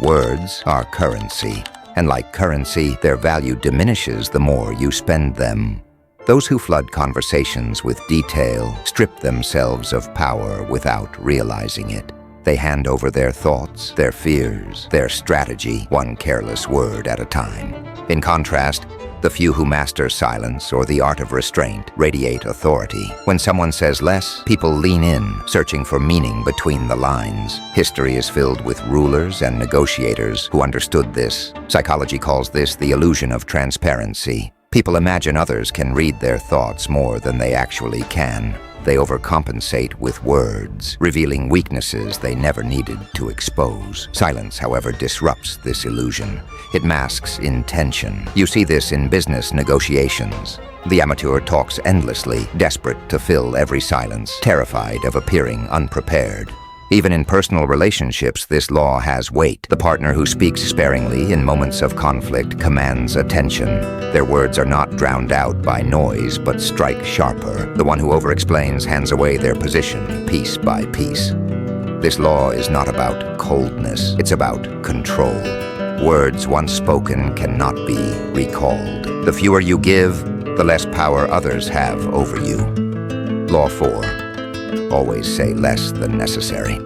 Words are currency, and like currency, their value diminishes the more you spend them. Those who flood conversations with detail strip themselves of power without realizing it. They hand over their thoughts, their fears, their strategy, one careless word at a time. In contrast, the few who master silence or the art of restraint radiate authority. When someone says less, people lean in, searching for meaning between the lines. History is filled with rulers and negotiators who understood this. Psychology calls this the illusion of transparency. People imagine others can read their thoughts more than they actually can. They overcompensate with words, revealing weaknesses they never needed to expose. Silence, however, disrupts this illusion. It masks intention. You see this in business negotiations. The amateur talks endlessly, desperate to fill every silence, terrified of appearing unprepared. Even in personal relationships, this law has weight. The partner who speaks sparingly in moments of conflict commands attention. Their words are not drowned out by noise, but strike sharper. The one who overexplains hands away their position, piece by piece. This law is not about coldness, it's about control. Words once spoken cannot be recalled. The fewer you give, the less power others have over you. Law 4. Always say less than necessary.